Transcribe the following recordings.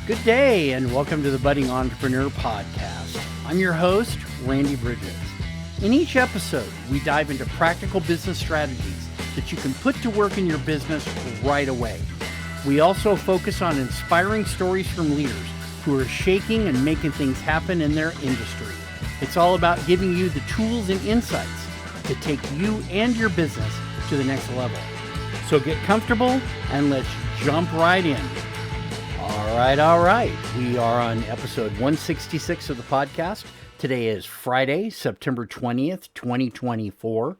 Good day and welcome to the Budding Entrepreneur Podcast. I'm your host, Randy Bridges. In each episode, we dive into practical business strategies that you can put to work in your business right away. We also focus on inspiring stories from leaders who are shaking and making things happen in their industry. It's all about giving you the tools and insights to take you and your business to the next level. So get comfortable and let's jump right in. All right. We are on episode 166 of the podcast. Today is Friday, September 20th, 2024.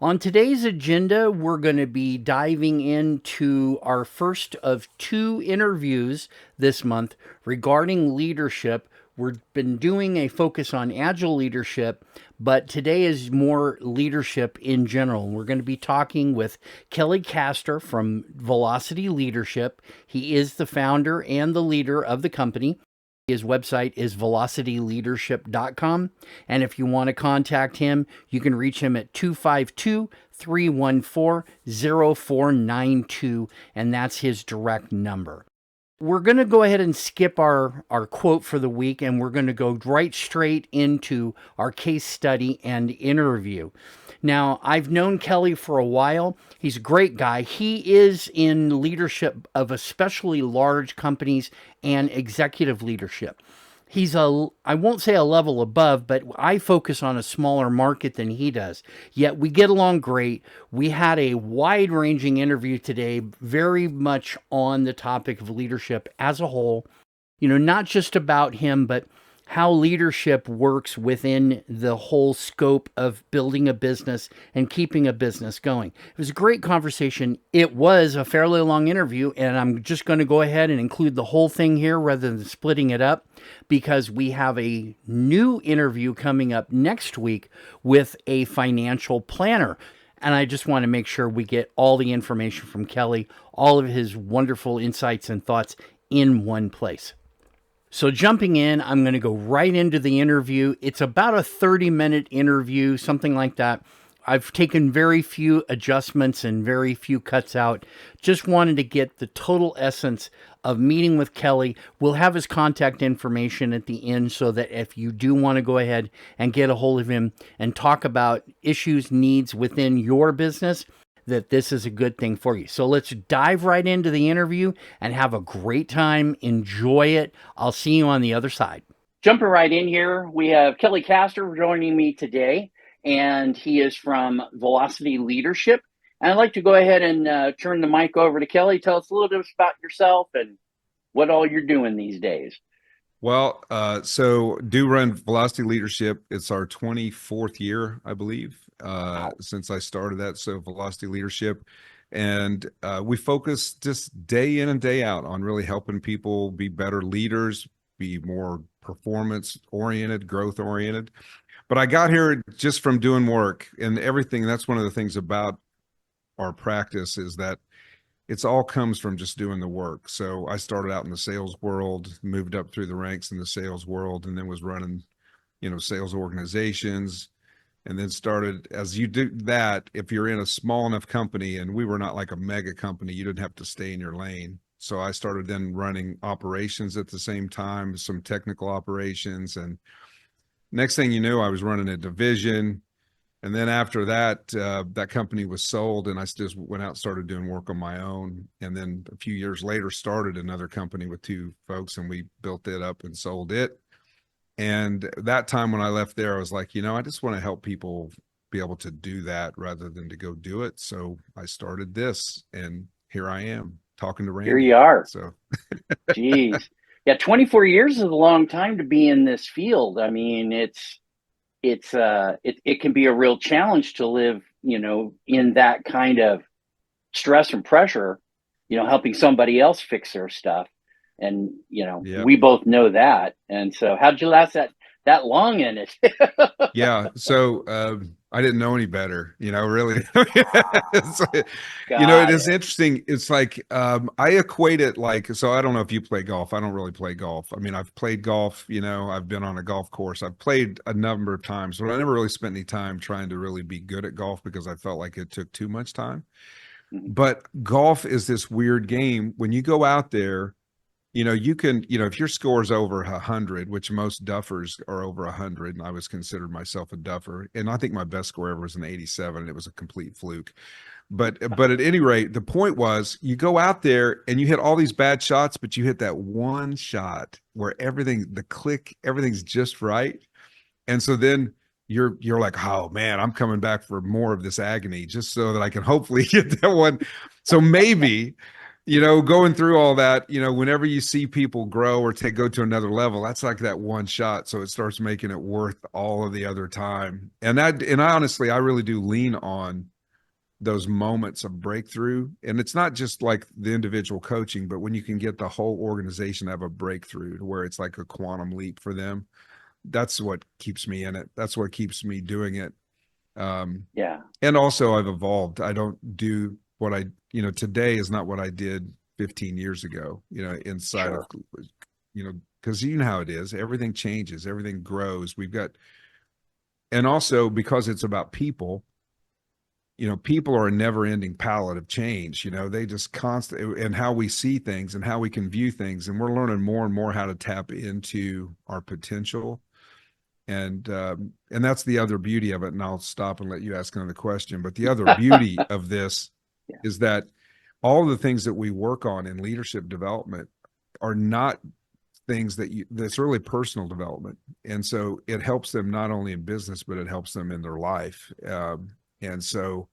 On today's agenda, we're going to be diving into our first of two interviews this month regarding leadership. We've been doing a focus on agile leadership, but today is more leadership in general. We're going to be talking with Kelly Castor from Velocity Leadership. He is the founder and the leader of the company. His website is velocityleadership.com. And if you want to contact him, you can reach him at 252-314-0492, and that's his direct number. We're going to go ahead and skip our quote for the week, and we're going to go right straight into our case study and interview. Now, I've known Kelly for a while. He's a great guy. He is in leadership of especially large companies and executive leadership. He's I won't say a level above, but I focus on a smaller market than he does. Yet we get along great. We had a wide-ranging interview today, very much on the topic of leadership as a whole. You know, not just about him, but how leadership works within the whole scope of building a business and keeping a business going. It was a great conversation. It was a fairly long interview, and I'm just going to go ahead and include the whole thing here rather than splitting it up, because we have a new interview coming up next week with a financial planner. And I just want to make sure we get all the information from Kelly, all of his wonderful insights and thoughts in one place. So jumping in, I'm going to go right into the interview. It's about a 30-minute interview, something like that. I've taken very few adjustments and very few cuts out. Just wanted to get the total essence of meeting with Kelly. We'll have his contact information at the end so that if you do want to go ahead and get a hold of him and talk about issues, needs within your business, that this is a good thing for you. So let's dive right into the interview and have a great time. Enjoy it. I'll see you on the other side. Jumping right in here, we have Kelly Castor joining me today, and he is from Velocity Leadership. And I'd like to go ahead and turn the mic over to Kelly. Tell us a little bit about yourself and what all you're doing these days. Well, so do run Velocity Leadership. It's our 24th year, I believe, since I started that. So Velocity Leadership. And we focus just day in and day out on really helping people be better leaders, be more performance-oriented, growth-oriented. But I got here just from doing work and everything. That's one of the things about our practice is that it's all comes from just doing the work. So I started out in the sales world, moved up through the ranks in the sales world, and then was running, sales organizations. And then started, as you do that, if you're in a small enough company, and we were not like a mega company, you didn't have to stay in your lane. So I started then running operations at the same time, some technical operations. And next thing you knew, I was running a division. And then after that, that company was sold, and I just went out and started doing work on my own. And then a few years later, started another company with two folks, and we built it up and sold it. And that time when I left there, I was like, I just want to help people be able to do that rather than to go do it. So I started this, and here I am talking to Randy. Here you are. So, geez, yeah, 24 years is a long time to be in this field. I mean, it can be a real challenge to live, in that kind of stress and pressure, helping somebody else fix their stuff. And, yeah. We both know that. And so how'd you last that long in it? Yeah. So, I didn't know any better, really. It is interesting. It's like, I equate it so I don't know if you play golf. I don't really play golf. I mean, I've played golf, I've been on a golf course. I've played a number of times, but I never really spent any time trying to really be good at golf because I felt like it took too much time. But golf is this weird game. When you go out there, you can, if your score is over 100, which most duffers are over 100, and I was considered myself a duffer, and I think my best score ever was an 87, and it was a complete fluke. But at any rate, the point was you go out there and you hit all these bad shots, but you hit that one shot where everything's just right. And so then you're like, oh man, I'm coming back for more of this agony just so that I can hopefully get that one. So maybe, going through all that, whenever you see people grow or go to another level, that's like that one shot. So it starts making it worth all of the other time. And I really do lean on those moments of breakthrough. And it's not just like the individual coaching, but when you can get the whole organization to have a breakthrough to where it's like a quantum leap for them, that's what keeps me in it. That's what keeps me doing it. Yeah. And also I've evolved. I don't do what today is not what I did 15 years ago, inside Sure. of, because how it is, everything changes, everything grows. And also because it's about people, people are a never ending palette of change. They just constantly, and how we see things and how we can view things. And we're learning more and more how to tap into our potential. And that's the other beauty of it. And I'll stop and let you ask another question. But the other beauty of this Yeah. is that all the things that we work on in leadership development are not things that's really personal development. And so it helps them not only in business, but it helps them in their life. And so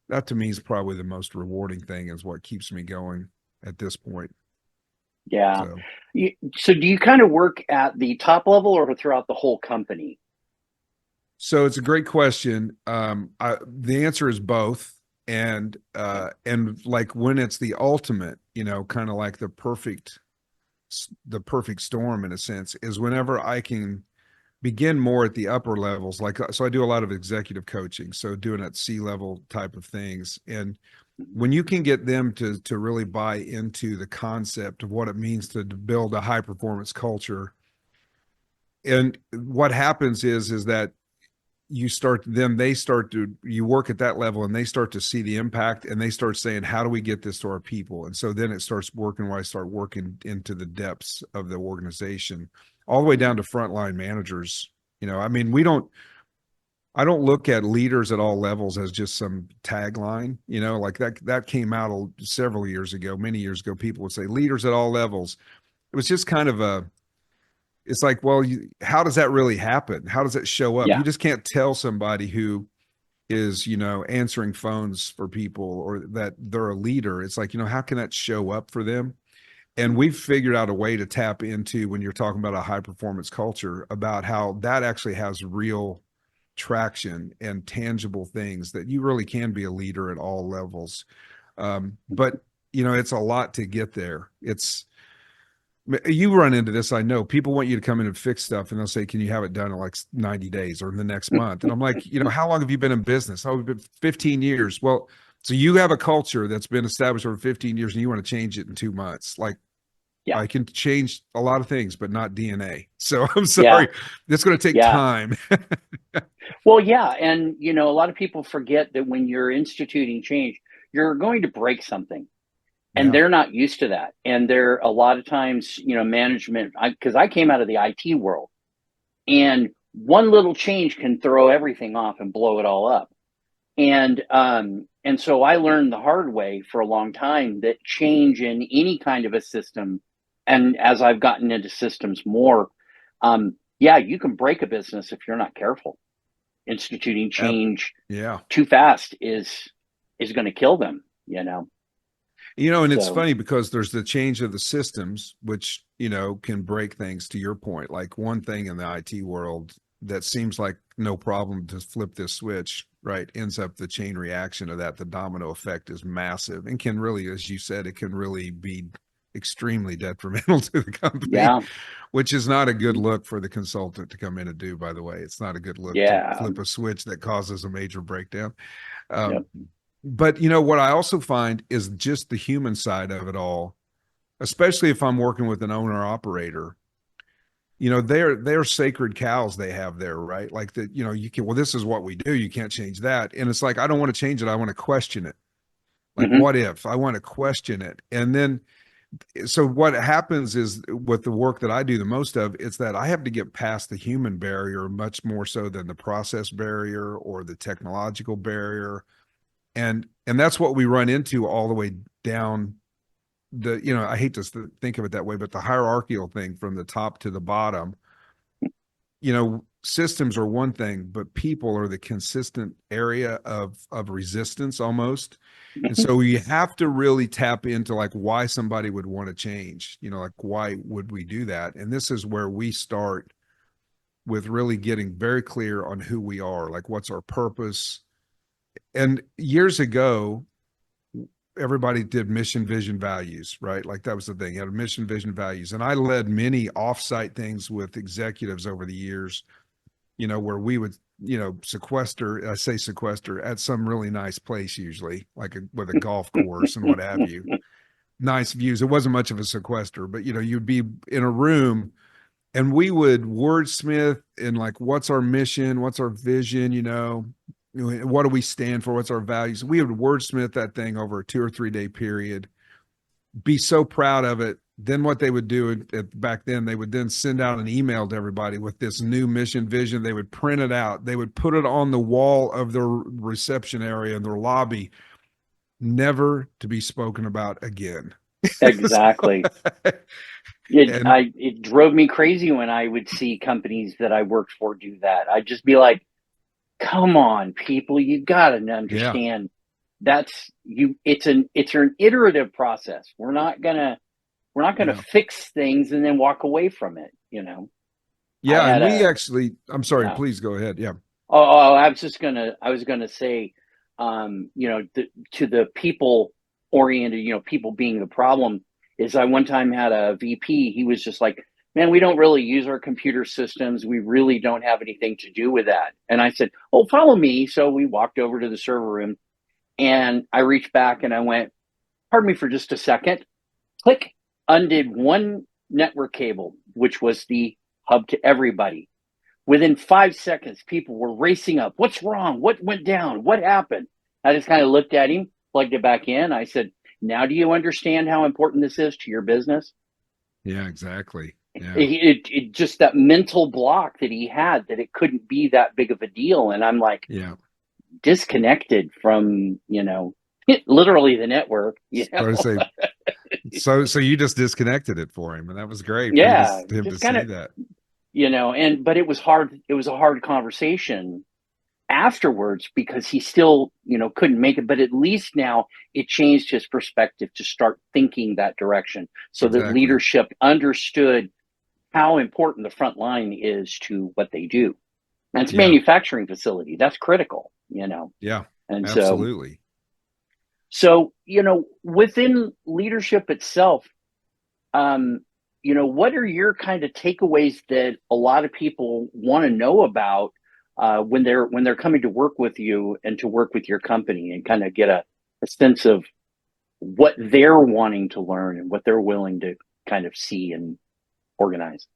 that to me is probably the most rewarding thing, is what keeps me going at this point. Yeah. So, So do you kind of work at the top level or throughout the whole company? so it's a great question. The answer is both. And like when it's the ultimate, kind of like the perfect storm in a sense, is whenever I can begin more at the upper levels. Like, so I do a lot of executive coaching, so doing at C-level type of things. And when you can get them to really buy into the concept of what it means to build a high performance culture, and what happens is that you work at that level and they start to see the impact, and they start saying, how do we get this to our people? And so then it starts working, where I start working into the depths of the organization, all the way down to frontline managers. I don't look at leaders at all levels as just some tagline, like that came out several years ago, many years ago. People would say leaders at all levels. It was just kind of it's like, well, how does that really happen? How does it show up? Yeah. You just can't tell somebody who is, answering phones for people, or that they're a leader. It's like, how can that show up for them? And we've figured out a way to tap into, when you're talking about a high performance culture, about how that actually has real traction and tangible things, that you really can be a leader at all levels. But, it's a lot to get there. You run into this. I know people want you to come in and fix stuff, and they'll say, can you have it done in like 90 days or in the next month? And I'm like, how long have you been in business? Oh, we've been 15 years. Well, so you have a culture that's been established over 15 years and you want to change it in 2 months. Like, Yeah. I can change a lot of things, but not DNA. So I'm Yeah. sorry. It's going to take Yeah. time. Well, yeah. And, a lot of people forget that when you're instituting change, you're going to break something. And Yeah. they're not used to that. And they're a lot of times, management, because I came out of the IT world, and one little change can throw everything off and blow it all up. And so I learned the hard way for a long time that change in any kind of a system, and as I've gotten into systems more, yeah, you can break a business if you're not careful. Instituting change Yeah. too fast is going to kill them, And it's So funny because there's the change of the systems, which, can break things, to your point. Like one thing in the IT world that seems like no problem to flip this switch, right, ends up the chain reaction of that. The domino effect is massive and can really, as you said, it can really be extremely detrimental to the company, yeah, which is not a good look for the consultant to come in and do, by the way. It's not a good look to yeah, flip a switch that causes a major breakdown. Um, yep. but what I also find is just the human side of it all, especially if I'm working with an owner operator. They're sacred cows they have there, right? Like that, you can, well, this is what we do. You can't change that. And it's like, I don't want to change it. I want to question it. Like, Hmm. what if? I want to question it. And then So what happens is with the work that I do the most of, it's that I have to get past the human barrier much more so than the process barrier or the technological barrier. And that's what we run into all the way down the, I hate to think of it that way, but the hierarchical thing from the top to the bottom. Systems are one thing, but people are the consistent area of resistance almost. And so you have to really tap into like why somebody would want to change, like why would we do that? And this is where we start with really getting very clear on who we are, like what's our purpose. And years ago, everybody did mission, vision, values, right? Like that was the thing. You had a mission, vision, values. And I led many offsite things with executives over the years, where we would, sequester, I say sequester at some really nice place, usually like with a golf course and what have you. Nice views. It wasn't much of a sequester, but you'd be in a room and we would wordsmith and like, what's our mission? What's our vision? What do we stand for? What's our values? We would wordsmith that thing over a 2 or 3 day period, be so proud of it. Then what they would do back then, they would then send out an email to everybody with this new mission vision. They would print it out. They would put it on the wall of their reception area in their lobby, never to be spoken about again. Exactly. It drove me crazy when I would see companies that I worked for do that. I'd just be like, come on, people, you got to understand it's an iterative process. We're not gonna fix things and then walk away from it, Yeah, and I'm sorry, please go ahead. Yeah. Oh, I was gonna say, to the people oriented, people being the problem, is I one time had a VP, he was just like, man, we don't really use our computer systems. We really don't have anything to do with that. And I said, oh, follow me. So we walked over to the server room and I reached back and I went, pardon me for just a second, click, undid one network cable, which was the hub to everybody. Within 5 seconds, people were racing up. What's wrong? What went down? What happened? I just kind of looked at him, plugged it back in. I said, now do you understand how important this is to your business? Yeah, exactly. Yeah. It just that mental block that he had that it couldn't be that big of a deal. And I'm like, disconnected from, literally the network. So you just disconnected it for him, and that was great. Yeah. For him to say that. But it was hard. It was a hard conversation afterwards because he still, couldn't make it. But at least now it changed his perspective to start thinking that direction. So that leadership understood how important the front line is to what they do. And it's a manufacturing facility. That's critical, Yeah, and absolutely. So, within leadership itself, what are your kind of takeaways that a lot of people want to know about when they're coming to work with you and to work with your company and kind of get a sense of what they're wanting to learn and what they're willing to kind of see and organize?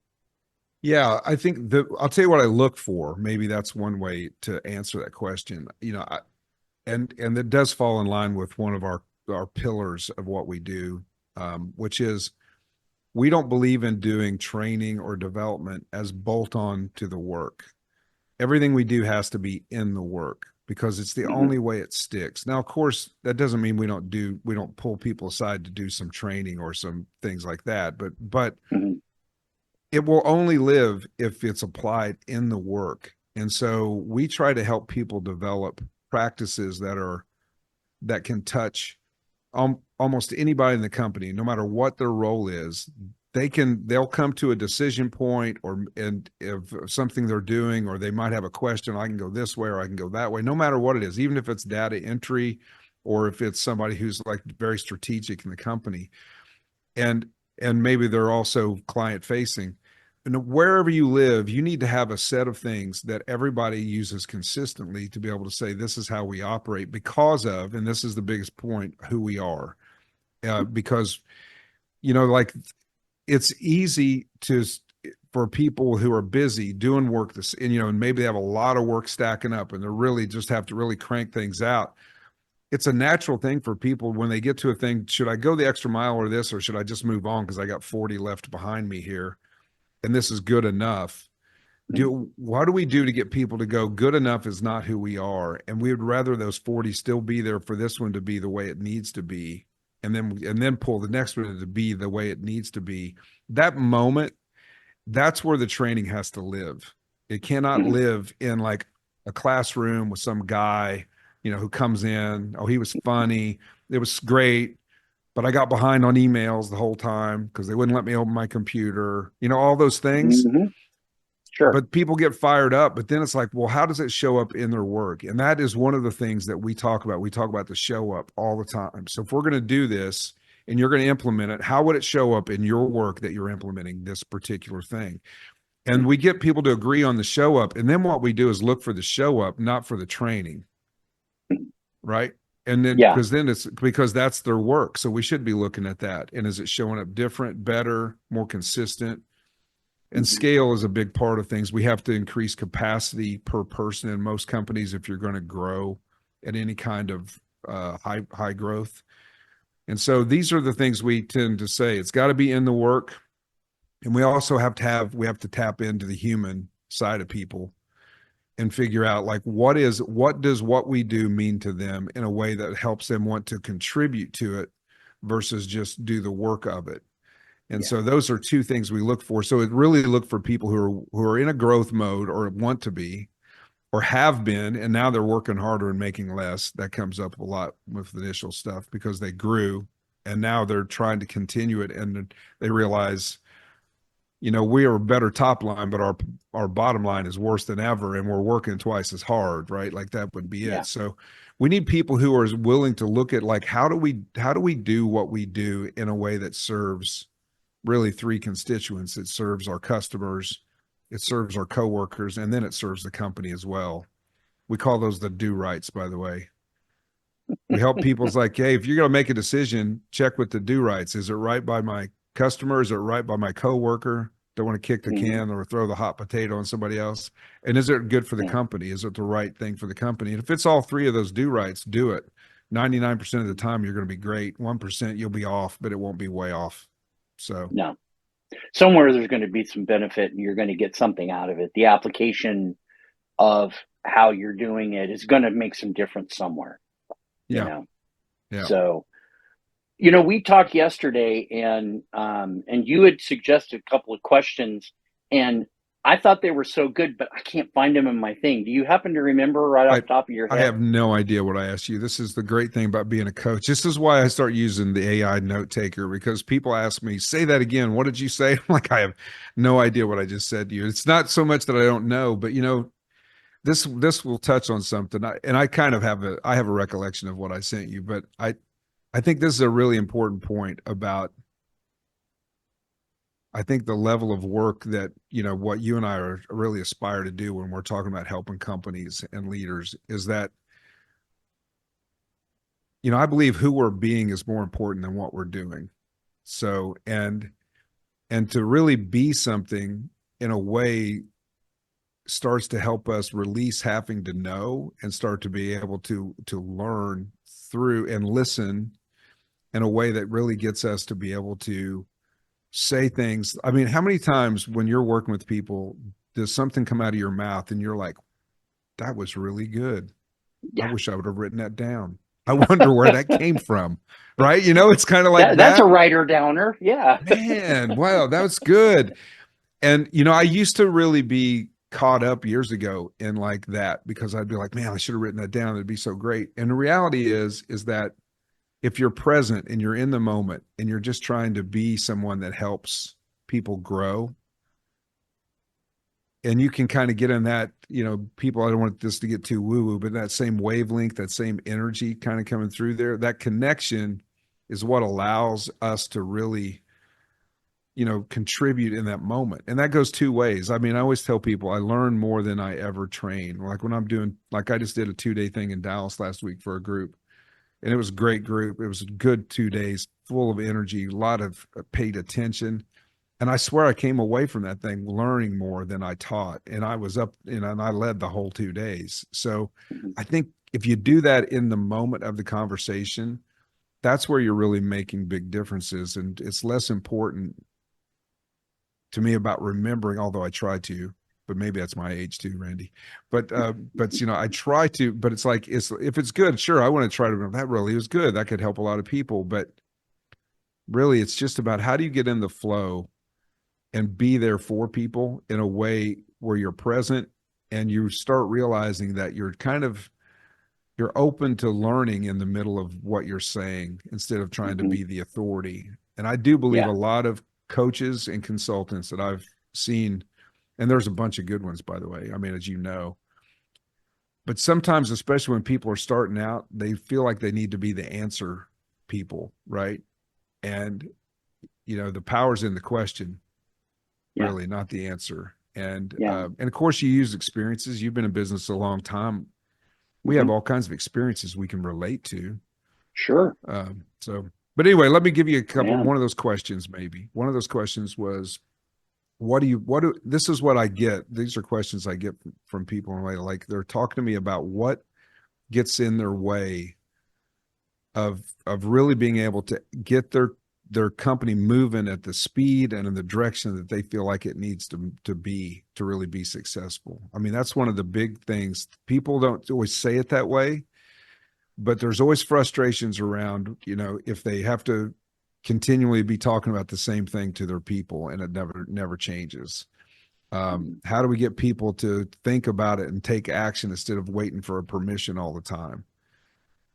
Yeah, I think I'll tell you what I look for. Maybe that's one way to answer that question. And that does fall in line with one of our pillars of what we do, which is we don't believe in doing training or development as bolt on to the work. Everything we do has to be in the work because it's the only way it sticks. Now, of course, that doesn't mean we don't pull people aside to do some training or some things like that, but it will only live if it's applied in the work. And so we try to help people develop practices that can touch almost anybody in the company, no matter what their role is. They'll come to a decision point and if something they're doing, or they might have a question, I can go this way or I can go that way, no matter what it is, even if it's data entry or if it's somebody who's like very strategic in the company. And maybe they're also client facing. And wherever you live, you need to have a set of things that everybody uses consistently to be able to say, this is how we operate because of, and this is the biggest point, who we are. Because, like it's easy for people who are busy doing work and maybe they have a lot of work stacking up and they really just have to really crank things out. it's a natural thing for people when they get to a thing. Should I go the extra mile or this, or should I just move on because I got 40 left behind me here, and this is good enough? What do we do to get people to go, good enough is not who we are, and we would rather those 40 still be there for this one to be the way it needs to be, and then pull the next one to be the way it needs to be. That moment, that's where the training has to live. It cannot live in like a classroom with some guy, who comes in, oh, he was funny, it was great, but I got behind on emails the whole time because they wouldn't let me open my computer, all those things. Sure. But people get fired up, but then it's like, well, how does it show up in their work? And that is one of the things that we talk about. We talk about the show up all the time. So if we're going to do this and you're going to implement it, how would it show up in your work that you're implementing this particular thing? And we get people to agree on the show up. And then what we do is look for the show up, not for the training. Right. And then, because that's their work. So we should be looking at that. And is it showing up different, better, more consistent? And scale is a big part of things. We have to increase capacity per person in most companies if you're going to grow at any kind of high growth. And so these are the things we tend to say. It's got to be in the work. And we also have to tap into the human side of people and figure out like what does what we do mean to them in a way that helps them want to contribute to it versus just do the work of it. And so those are two things we look for. So it really look for people who are in a growth mode or want to be or have been, and now they're working harder and making less. That comes up a lot with the initial stuff because they grew and now they're trying to continue it. And they realize, we are a better top line, but our bottom line is worse than ever. And we're working twice as hard, right? Like that would be it. So we need people who are willing to look at like, how do we do what we do in a way that serves really three constituents. It serves our customers, it serves our coworkers, and then it serves the company as well. We call those the do rights, by the way. We help people's like, hey, if you're going to make a decision, check with the do rights. Is it right by my customer? Is it right by my coworker? Don't want to kick the can or throw the hot potato on somebody else. And is it good for the company? Is it the right thing for the company? And if it's all three of those do rights, do it. 99% of the time, you're going to be great. 1%, you'll be off, but it won't be way off. So no, somewhere there's going to be some benefit and you're going to get something out of it. The application of how you're doing it is going to make some difference somewhere. So, we talked yesterday and you had suggested a couple of questions and I thought they were so good, but I can't find them in my thing. Do you happen to remember right off the top of your head? I have no idea what I asked you. This is the great thing about being a coach. This is why I start using the AI note taker, because people ask me, say that again. What did you say? I'm like, I have no idea what I just said to you. It's not so much that I don't know, but this will touch on something. I kind of have a recollection of what I sent you, but I think this is a really important point about, I think the level of work that, what you and I are really aspire to do when we're talking about helping companies and leaders is that, I believe who we're being is more important than what we're doing. So, and to really be something in a way starts to help us release having to know and start to be able to learn through and listen in a way that really gets us to be able to say things. I mean, how many times when you're working with people, does something come out of your mouth and you're like, that was really good. I wish I would have written that down. I wonder where that came from. Right. It's kind of like that's a writer downer. Yeah. Man, wow, that was good. And, I used to really be caught up years ago in like that because I'd be like, man, I should have written that down. It'd be so great. And the reality is that if you're present and you're in the moment and you're just trying to be someone that helps people grow, and you can kind of get in that, people, I don't want this to get too woo-woo, but that same wavelength, that same energy kind of coming through there, that connection is what allows us to really, contribute in that moment. And that goes two ways. I mean, I always tell people I learn more than I ever train. Like when I'm doing, like I just did a 2-day thing in Dallas last week for a group. And it was a great group. It was a good 2 days, full of energy, a lot of paid attention. And I swear I came away from that thing learning more than I taught. And I was up, and I led the whole 2 days. So I think if you do that in the moment of the conversation, that's where you're really making big differences. And it's less important to me about remembering, although I try to, but maybe that's my age too, Randy. But I try to, but it's like, if it's good, sure, I want to try to remember that really was good. That could help a lot of people. But really, it's just about how do you get in the flow and be there for people in a way where you're present and you start realizing that you're open to learning in the middle of what you're saying instead of trying to be the authority. And I do believe a lot of coaches and consultants that I've seen, and there's a bunch of good ones, by the way, I mean, as you know, but sometimes, especially when people are starting out, they feel like they need to be the answer people, right? And, the power's in the question, really, not the answer. And of course, you use experiences. You've been in business a long time. We have all kinds of experiences we can relate to. Sure. But anyway, let me give you a couple. One of those questions, maybe. One of those questions was, this is what I get. These are questions I get from people in a way, like they're talking to me about what gets in their way of really being able to get their company moving at the speed and in the direction that they feel like it needs to be to really be successful. I mean, that's one of the big things. People don't always say it that way, but there's always frustrations around, if they have to continually be talking about the same thing to their people and it never changes. How do we get people to think about it and take action instead of waiting for a permission all the time?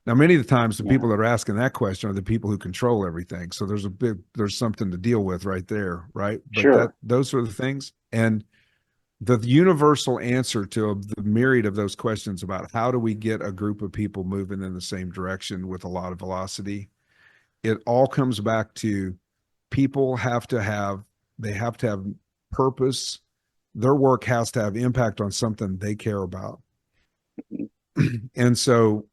Now, many of the times, the people that are asking that question are the people who control everything. So there's something to deal with right there, right? But those are the things. And the universal answer to the myriad of those questions about how do we get a group of people moving in the same direction with a lot of velocity, it all comes back to people have to have purpose. Their work has to have impact on something they care about. And so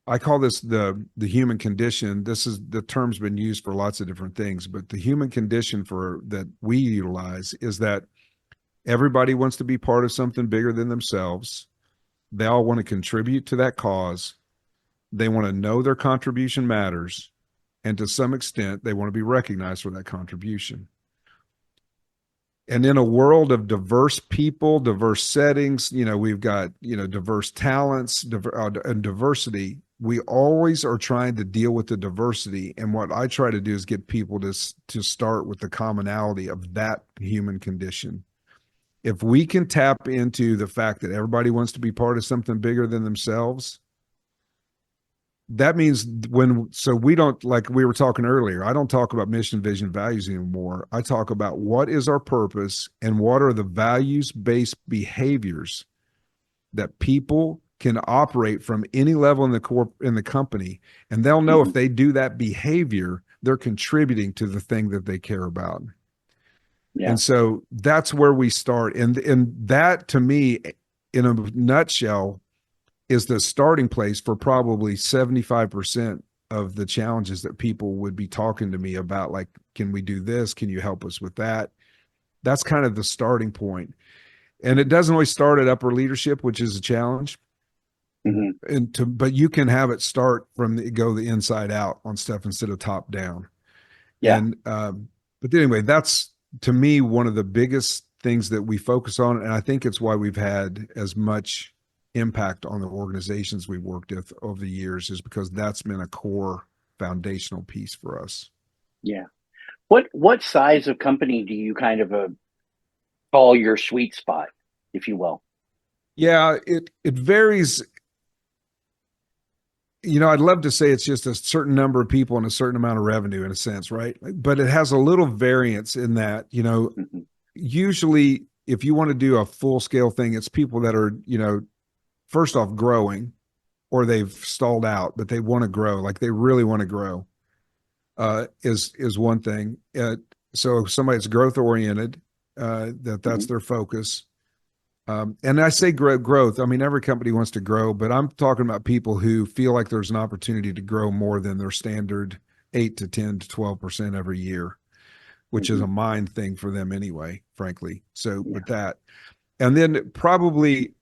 I call this the human condition. This is the term's been used for lots of different things, but the human condition that we utilize is that everybody wants to be part of something bigger than themselves. They all want to contribute to that cause. They want to know their contribution matters. And to some extent, they want to be recognized for that contribution. And in a world of diverse people, diverse settings, we've got, diverse talents and diversity. We always are trying to deal with the diversity. And what I try to do is get people to start with the commonality of that human condition. If we can tap into the fact that everybody wants to be part of something bigger than themselves, that means we don't, like we were talking earlier, I don't talk about mission, vision, values anymore. I talk about what is our purpose and what are the values-based behaviors that people can operate from any level in the company, and they'll know if they do that behavior, they're contributing to the thing that they care about. Yeah. And so that's where we start. And that, to me, in a nutshell, is the starting place for probably 75% of the challenges that people would be talking to me about, like, can we do this? Can you help us with that? That's kind of the starting point. And it doesn't always start at upper leadership, which is a challenge. But you can have it start from the inside out on stuff instead of top down. Yeah. And but anyway, that's, to me, one of the biggest things that we focus on. And I think it's why we've had as much impact on the organizations we've worked with over the years, is because that's been a core foundational piece for us. Yeah. What size of company do you kind of call your sweet spot, if you will? Yeah, it varies. I'd love to say it's just a certain number of people and a certain amount of revenue, in a sense, right? But it has a little variance in that, usually if you want to do a full scale thing, it's people that are, first off, growing, or they've stalled out, but they want to grow, like they really want to grow, is one thing. So somebody that's growth oriented, that's their focus. And I say growth. I mean, every company wants to grow, but I'm talking about people who feel like there's an opportunity to grow more than their standard 8 to 10 to 12% every year, which is a mind thing for them anyway, frankly. So with that, and then probably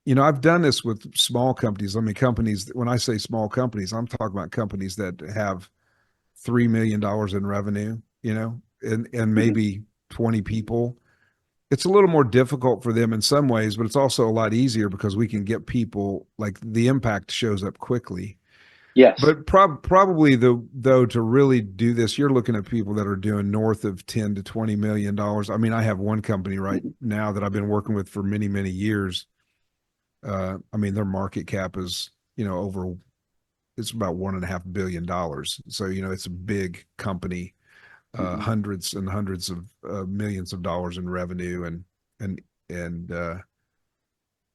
I've done this with small companies. I mean, companies, when I say small companies, I'm talking about companies that have $3 million in revenue, and Mhm. maybe 20 people. It's a little more difficult for them in some ways, but it's also a lot easier because we can get people, like, the impact shows up quickly. Yes. But probably though, to really do this, you're looking at people that are doing north of 10 to $20 million. I mean, I have one company right Mhm. now that I've been working with for many, many years. I mean, their market cap is, it's about $1.5 billion. So, it's a big company, Mhm. hundreds and hundreds of millions of dollars in revenue, and and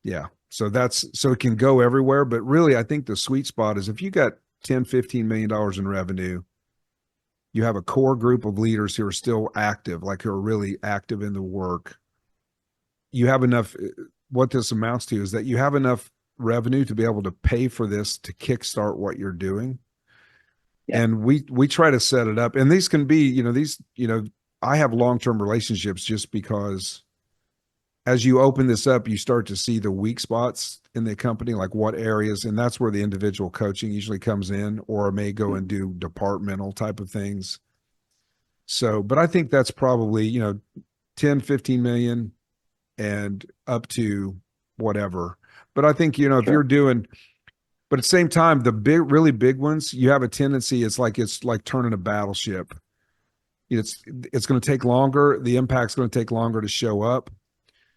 yeah. So it can go everywhere, but really I think the sweet spot is if you got 10, $15 million in revenue, you have a core group of leaders who are still active, like who are really active in the work. You have enough. What this amounts to is that you have enough revenue to be able to pay for this to kickstart what you're doing. Yeah. And we try to set it up. And these can be, I have long-term relationships just because as you open this up, you start to see the weak spots in the company, like what areas, and that's where the individual coaching usually comes in, or may go and Mhm. do departmental type of things. So, but I think that's probably, 10, 15 million and up to whatever. But I think, if you're Sure. doing, but at the same time, the really big ones, you have a tendency, it's like turning a battleship. It's going to take longer. The impact's going to take longer to show up.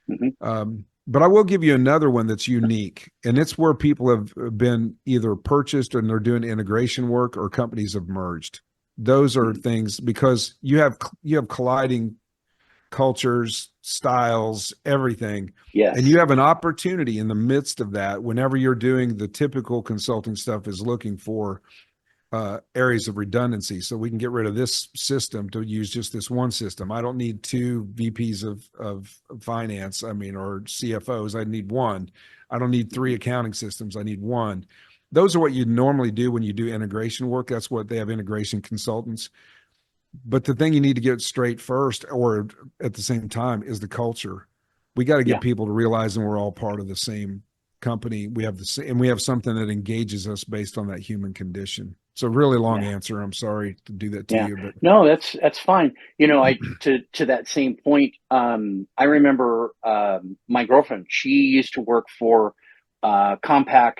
Mhm. But I will give you another one that's unique, and it's where people have been either purchased and they're doing integration work, or companies have merged. Those are Mhm. things because you have colliding cultures, styles, everything. And you Yes. have an opportunity in the midst of that, whenever you're doing the typical consulting stuff is looking for areas of redundancy. So we can get rid of this system to use just this one system. I don't need two VPs of finance, I mean, or CFOs. I need one. I don't need three Mhm. accounting systems. I need one. Those are what you normally do when you do integration work. That's what they have, integration consultants. But the thing you need to get straight first, or at the same time, is the culture. We got to get Yeah. people to realize that we're all part of the same company. We have and we have something that engages us based on that human condition. So really long Yeah. answer. I'm sorry to do that to Yeah. you, but No, that's fine. I to that same point, I remember my girlfriend, she used to work for Compaq,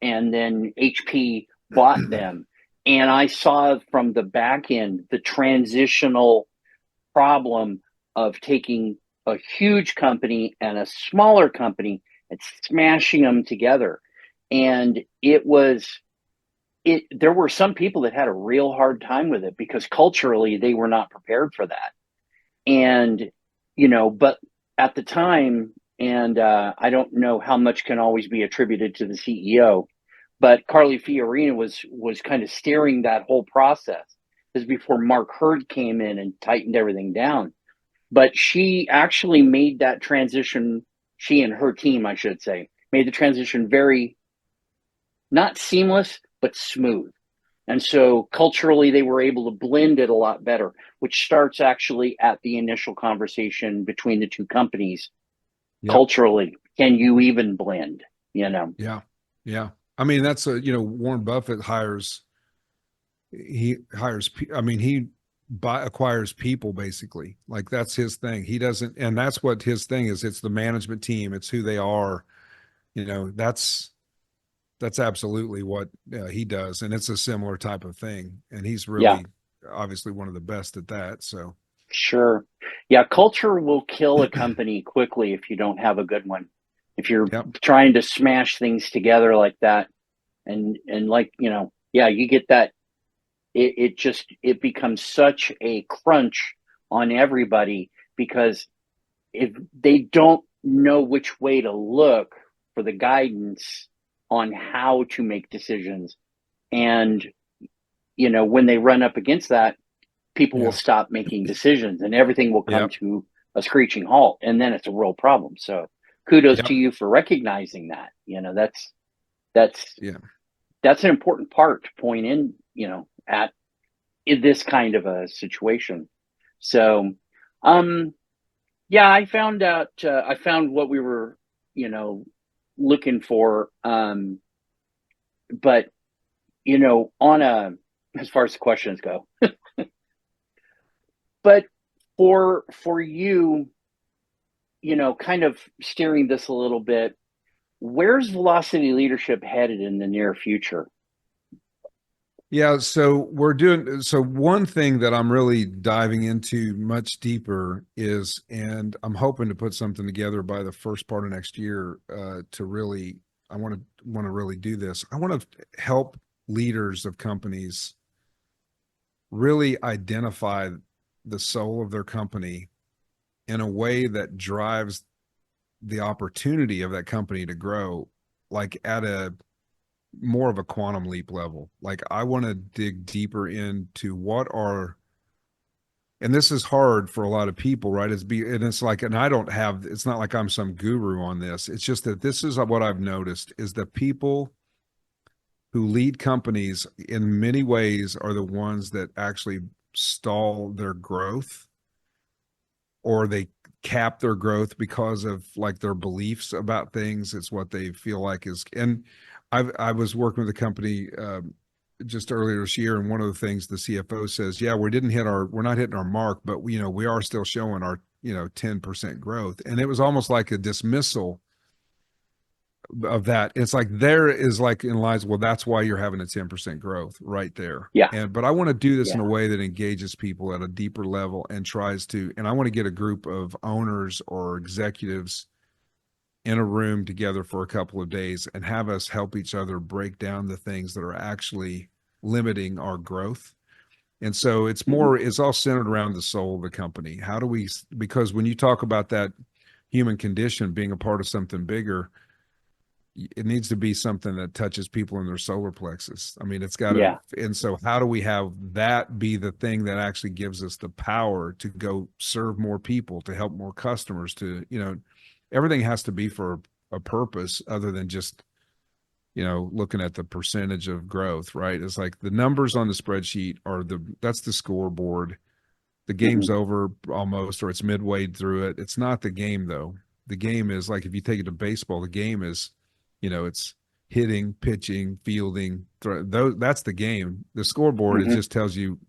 and then HP bought them. And I saw from the back end the transitional problem of taking a huge company and a smaller company and smashing them together. And there were some people that had a real hard time with it because culturally they were not prepared for that. And but at the time, and I don't know how much can always be attributed to the CEO, but Carly Fiorina was kind of steering that whole process. This is before Mark Hurd came in and tightened everything down. But she actually made that transition. She and her team, I should say, made the transition very, not seamless, but smooth. And so culturally, they were able to blend it a lot better, which starts actually at the initial conversation between the two companies. yep, Culturally, can you even blend? You know? yeah, yeah. I mean, that's Warren Buffett hires. I mean, acquires people basically. Like that's his thing. He doesn't, and that's what his thing is. It's the management team. It's who they are. That's absolutely what he does, and it's a similar type of thing. And he's Yeah, really obviously one of the best at that. So, sure. Yeah, culture will kill a company quickly if you don't have a good one. If you're yep, trying to smash things together like that, and like yeah, you get that. It becomes such a crunch on everybody because if they don't know which way to look for the guidance on how to make decisions, and when they run up against that, people will yeah, stop making decisions and everything will come yep, to a screeching halt, and then it's a real problem. So kudos to yep, you for recognizing that. That's yeah, that's an important part to point in, at in this kind of a situation. So, yeah, I found what we were, you know, looking for. But on as far as the questions go, but for you, kind of steering this a little bit, where's Velocity Leadership headed in the near future? Yeah, so one thing that I'm really diving into much deeper is, and I'm hoping to put something together by the first part of next year, to really, I want to really do this. I want to help leaders of companies really identify the soul of their company in a way that drives the opportunity of that company to grow, like at a more of a quantum leap level. Like I want to dig deeper into what are, and this is hard for a lot of people, right? And it's like, and I don't have, it's not like I'm some guru on this. It's just that this is what I've noticed is that people who lead companies in many ways are the ones that actually stall their growth, or they cap their growth because of like their beliefs about things. It's what they feel like is, and I was working with a company just earlier this year, and one of the things the CFO says, yeah, we're not hitting our mark, but we are still showing our 10% growth, and it was almost like a dismissal of that. It's like there is like in lies, well, that's why you're having a 10% growth right there. Yeah. But I want to do this in Yeah. a way that engages people at a deeper level and and I want to get a group of owners or executives in a room together for a couple of days and have us help each other break down the things that are actually limiting our growth. And so it's all centered around the soul of the company. Because when you talk about that human condition being a part of something bigger, it needs to be something that touches people in their solar plexus. I mean, it's got to, Yeah. and so how do we have that be the thing that actually gives us the power to go serve more people, to help more customers, everything has to be for a purpose other than just, looking at the percentage of growth, right? It's like the numbers on the spreadsheet that's the scoreboard. The game's over almost, or it's midway through it. It's not the game though. The game is like, if you take it to baseball, the game is, it's hitting, pitching, fielding. That's the game. The scoreboard, it just tells you,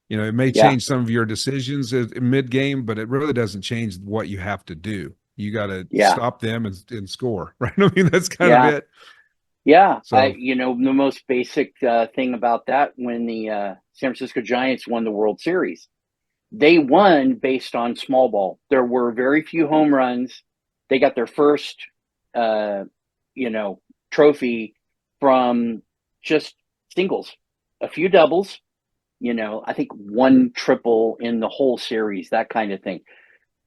it may change some of your decisions mid game, but it really doesn't change what you have to do. You got to stop them and score, right? I mean, that's kind of it. Yeah. So, the most basic thing about that, when the San Francisco Giants won the World Series, they won based on small ball. There were very few home runs. They got their first, trophy from just singles, a few doubles, I think one triple in the whole series, that kind of thing,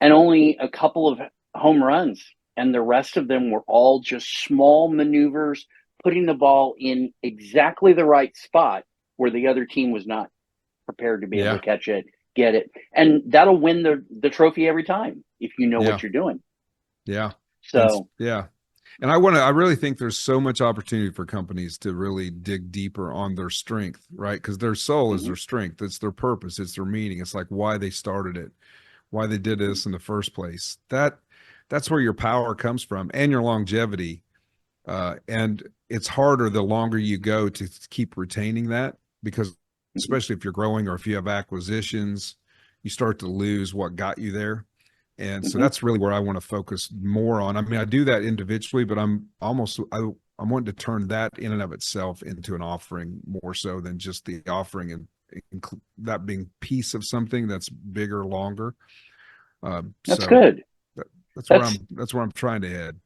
and only a couple of home runs. And the rest of them were all just small maneuvers, putting the ball in exactly the right spot where the other team was not prepared to be able to catch it, get it. And that'll win the trophy every time if you know what you're doing. Yeah. So, and I really think there's so much opportunity for companies to really dig deeper on their strength, right? Because their soul is their strength. It's their purpose. It's their meaning. It's like why they started it, why they did this in the first place. That's where your power comes from, and your longevity. And it's harder the longer you go to keep retaining that, because especially if you're growing or if you have acquisitions, you start to lose what got you there. And so that's really where I want to focus more on. I mean, I do that individually, but I'm wanting to turn that in and of itself into an offering more so than just the offering, and that being piece of something that's bigger, longer. that's good. That's where I'm trying to head.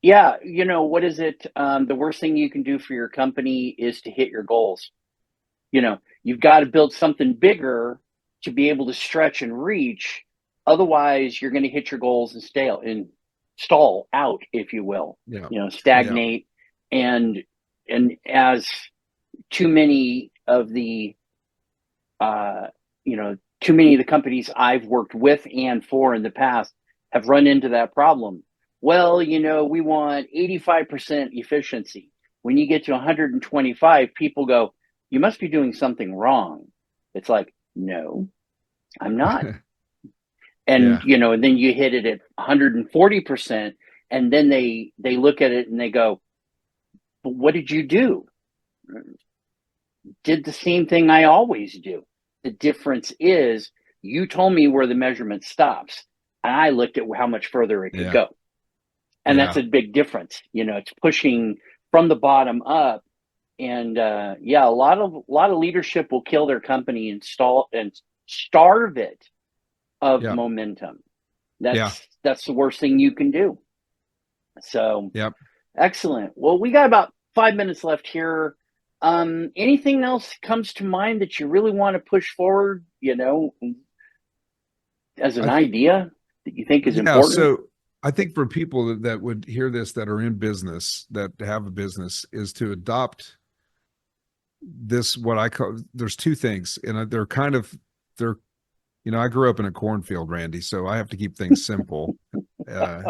Yeah. What is it? The worst thing you can do for your company is to hit your goals. You've got to build something bigger to be able to stretch and reach. Otherwise, you're going to hit your goals and stall out, if you will. Stagnate. And as too many of the companies I've worked with and for in the past have run into that problem. Well, we want 85% efficiency. When you get to 125, people go, you must be doing something wrong. It's like, no, I'm not. And, and then you hit it at 140%, And then they look at it and they go, "But what did you do?" Did the same thing I always do. The difference is you told me where the measurement stops, and I looked at how much further it could go. And that's a big difference. It's pushing from the bottom up. And a lot of leadership will kill their company and starve it of momentum. That's the worst thing you can do. So excellent. Well, we got about 5 minutes left here. Anything else comes to mind that you really want to push forward, as an idea that you think is important? So I think for people that would hear this, that are in business, that have a business, is to adopt this, what I call, there's two things, and I grew up in a cornfield, Randy, so I have to keep things simple. We had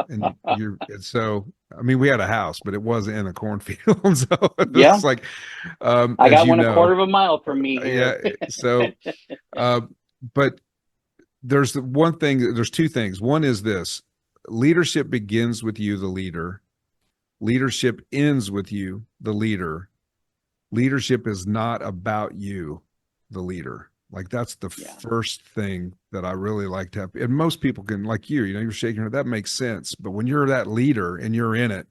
a house, but it wasn't in a cornfield. So it's like, I got one a quarter of a mile from me here. So, but there's two things. One is this: leadership begins with you, the leader. Leadership ends with you, the leader. Leadership is not about you, the leader. Like, that's the first thing that I really like to have. And most people can, like you're shaking your head, that makes sense. But when you're that leader and you're in it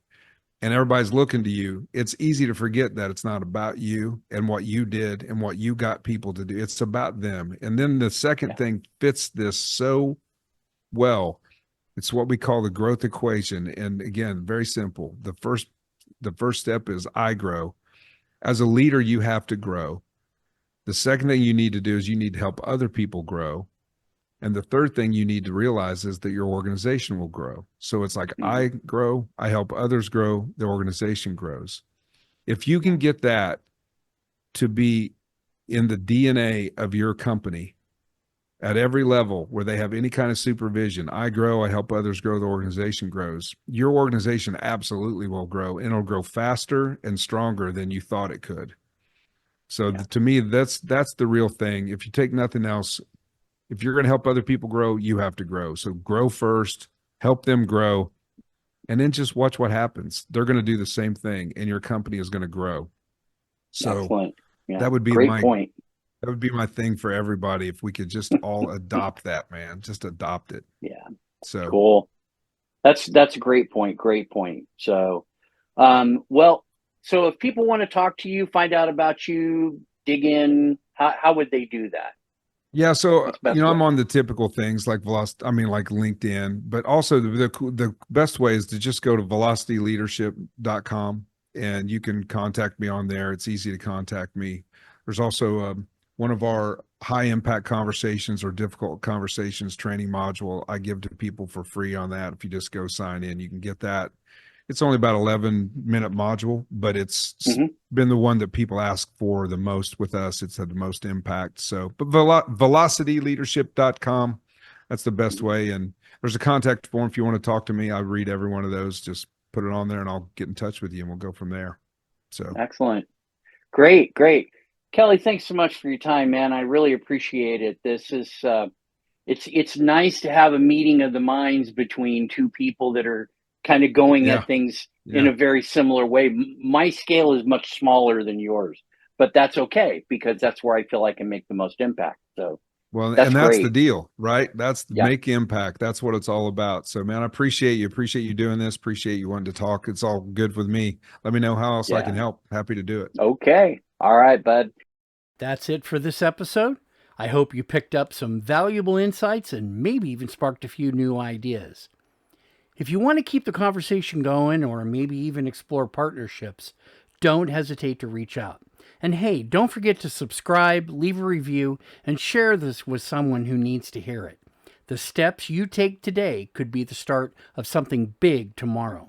and everybody's looking to you, it's easy to forget that it's not about you and what you did and what you got people to do. It's about them. And then the second thing fits this so well. It's what we call the growth equation. And again, very simple. The first step is I grow. As a leader, you have to grow. The second thing you need to do is you need to help other people grow. And the third thing you need to realize is that your organization will grow. So it's like, I grow, I help others grow, the organization grows. If you can get that to be in the DNA of your company at every level where they have any kind of supervision, I grow, I help others grow, the organization grows. Your organization absolutely will grow, and it'll grow faster and stronger than you thought it could. So to me, that's the real thing. If you take nothing else, if you're going to help other people grow, you have to grow. So grow first, help them grow, and then just watch what happens. They're going to do the same thing, and your company is going to grow. So excellent. Yeah. That would be great point. That would be my thing for everybody. If we could just all adopt that, man, just adopt it. Yeah. So cool. That's a great point. Great point. So, so if people want to talk to you, find out about you, dig in, how would they do that? Yeah, so I'm on the typical things like like LinkedIn, but also the best way is to just go to velocityleadership.com, and you can contact me on there. It's easy to contact me. There's also one of our high impact conversations or difficult conversations training module I give to people for free on that. If you just go sign in, you can get that. It's only about 11-minute module, but it's been the one that people ask for the most with us. It's had the most impact. So, but velocityleadership.com, that's the best way. And there's a contact form if you want to talk to me. I read every one of those. Just put it on there and I'll get in touch with you and we'll go from there. So excellent. Great. Kelly, thanks so much for your time, man. I really appreciate it. This is, it's nice to have a meeting of the minds between two people that are kind of going at things in a very similar way. My scale is much smaller than yours, but that's okay because that's where I feel I can make the most impact. So, that's the deal, right? That's make impact. That's what it's all about. So, man, I appreciate you doing this. Appreciate you wanting to talk. It's all good with me. Let me know how else I can help. Happy to do it. Okay. All right, bud. That's it for this episode. I hope you picked up some valuable insights and maybe even sparked a few new ideas. If you want to keep the conversation going or maybe even explore partnerships, don't hesitate to reach out. And hey, don't forget to subscribe, leave a review, and share this with someone who needs to hear it. The steps you take today could be the start of something big tomorrow.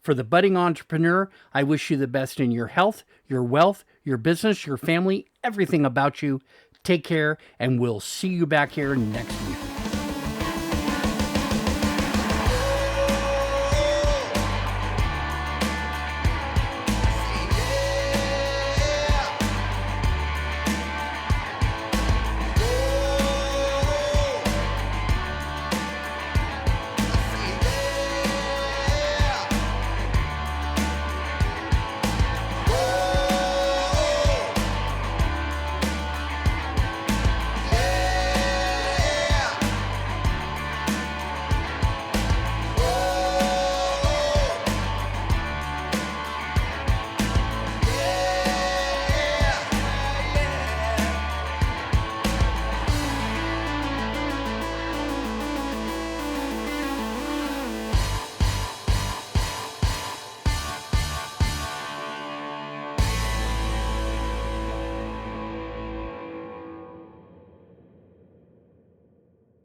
For the budding entrepreneur, I wish you the best in your health, your wealth, your business, your family, everything about you. Take care, and we'll see you back here next week.